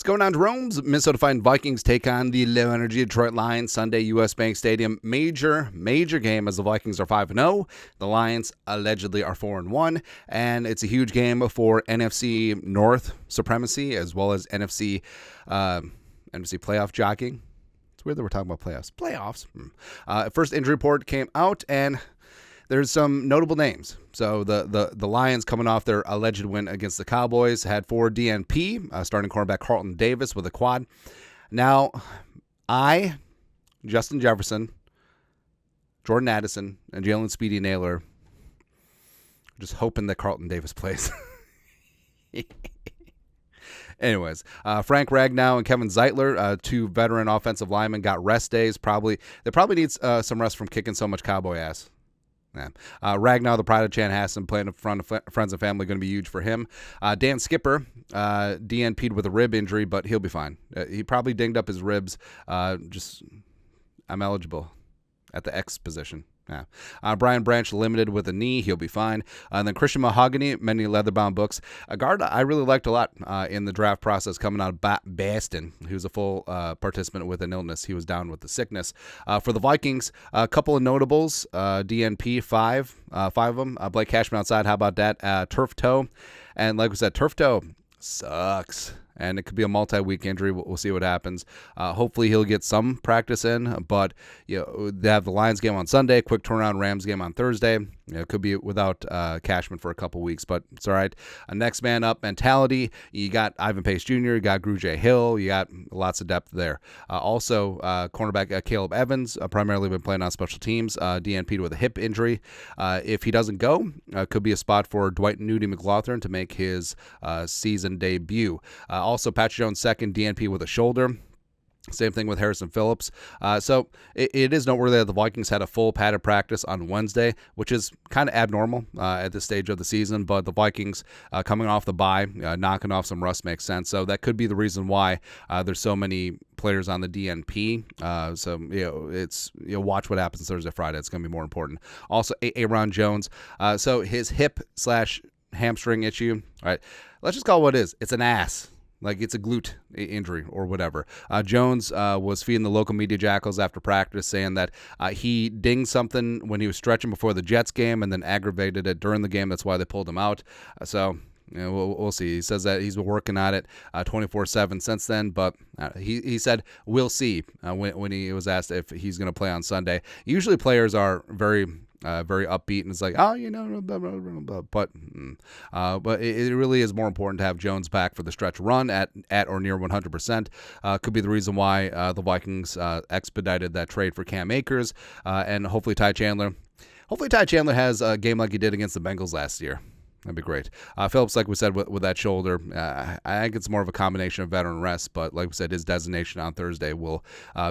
What's going on, Jerome's? Minnesota Fighting Vikings take on the low energy Detroit Lions Sunday, U.S. Bank Stadium. Major game as the Vikings are 5-0. The Lions allegedly are 4-1. And it's a huge game for NFC North supremacy as well as NFC playoff jockeying. It's weird that we're talking about playoffs. First injury report came out, and there's some notable names. So the Lions, coming off their alleged win against the Cowboys, had for DNP, starting cornerback Carlton Davis with a quad. Now, Justin Jefferson, Jordan Addison, and Jalen Speedy Naylor, just hoping that Carlton Davis plays. Anyways, Frank Ragnow and Kevin Zeitler, two veteran offensive linemen, got rest days. They probably need some rest from kicking so much cowboy ass. Yeah. Ragnow, the pride of Chanhassen, playing in front of friends and family, going to be huge for him. Dan Skipper, DNP'd with a rib injury, but he'll be fine. He probably dinged up his ribs. I'm eligible at the X position. Yeah. Brian Branch limited with a knee. He'll be fine. And then Christian Mahogany, many leather-bound books. A guard I really liked a lot in the draft process coming out of Boston. He was a full participant with an illness. He was down with the sickness. For the Vikings, a couple of notables. DNP, five of them. Blake Cashman outside. How about that? Turf toe. And like we said, turf toe sucks. And it could be a multi-week injury. We'll see what happens. Hopefully he'll get some practice in, but they have the Lions game on Sunday, quick turnaround Rams game on Thursday. It could be without Cashman for a couple weeks, but it's all right. A next man up mentality. You got Ivan Pace Jr., you got Grugier Hill, you got lots of depth there. Also, cornerback Caleb Evans, primarily been playing on special teams, DNP'd with a hip injury. If he doesn't go, could be a spot for Dwight Nudie McLaughlin to make his season debut. Also, Patrick Jones second, DNP with a shoulder. Same thing with Harrison Phillips. So it is noteworthy that the Vikings had a full padded practice on Wednesday, which is kind of abnormal at this stage of the season. But the Vikings coming off the bye, knocking off some rust makes sense. So that could be the reason why there's so many players on the DNP. So watch what happens Thursday, Friday. It's going to be more important. Also, Aaron Jones. So his hip/hamstring issue. All right, let's just call it what it is. It's an ass. Like it's a glute injury or whatever. Jones was feeding the local media jackals after practice, saying that he dinged something when he was stretching before the Jets game and then aggravated it during the game. That's why they pulled him out. So we'll see. He says that he's been working on it 24/7 since then, but he said we'll see when he was asked if he's going to play on Sunday. Usually players are very upbeat, and it's like, blah, blah, blah, blah. But it really is more important to have Jones back for the stretch run at or near 100%. Could be the reason why the Vikings expedited that trade for Cam Akers, and hopefully Ty Chandler. Hopefully Ty Chandler has a game like he did against the Bengals last year. That'd be great. Phillips, like we said, with that shoulder, I think it's more of a combination of veteran rest, but like we said, his designation on Thursday will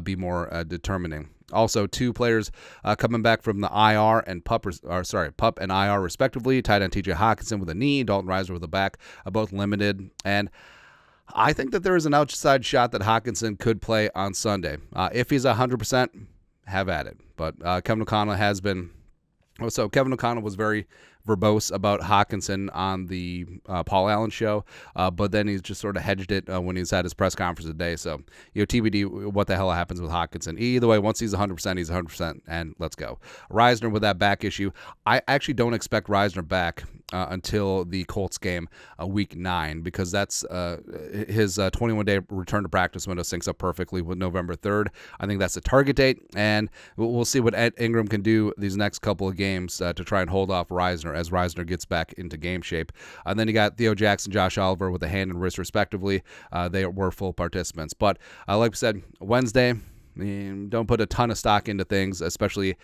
be more determining. Also, two players coming back from the IR and PUP and IR respectively. Tight end TJ Hawkinson with a knee, Dalton Risner with a back, both limited. And I think that there is an outside shot that Hawkinson could play on Sunday. If he's 100%, have at it. But Kevin O'Connell has been. So Kevin O'Connell was very verbose about Hawkinson on the Paul Allen show, but then he's just sort of hedged it when he's had his press conference today. So, TBD, what the hell happens with Hawkinson. Either way, once he's 100%, he's 100%, and let's go. Risner with that back issue. I actually don't expect Risner back until the Colts game, week 9, because that's his 21-day return to practice window syncs up perfectly with November 3rd. I think that's the target date, and we'll see what Ed Ingram can do these next couple of games to try and hold off Risner as Risner gets back into game shape. And then you got Theo Jackson, Josh Oliver with a hand and wrist respectively. They were full participants. But like we said, Wednesday, don't put a ton of stock into things, especially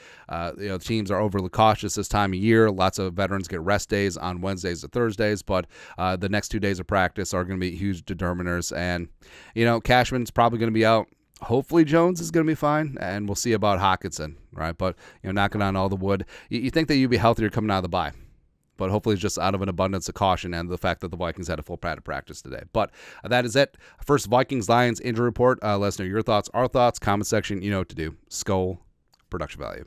teams are overly cautious this time of year. Lots of veterans get rest days on Wednesdays or Thursdays, but the next 2 days of practice are going to be huge determiners. And, Cashman's probably going to be out. Hopefully Jones is going to be fine, and we'll see about Hawkinson, right? But, knocking on all the wood. You think that you'd be healthier coming out of the bye, but hopefully it's just out of an abundance of caution and the fact that the Vikings had a full padded practice today. But that is it. First Vikings-Lions injury report. Let us know your thoughts, our thoughts, comment section. You know what to do. Skull production value.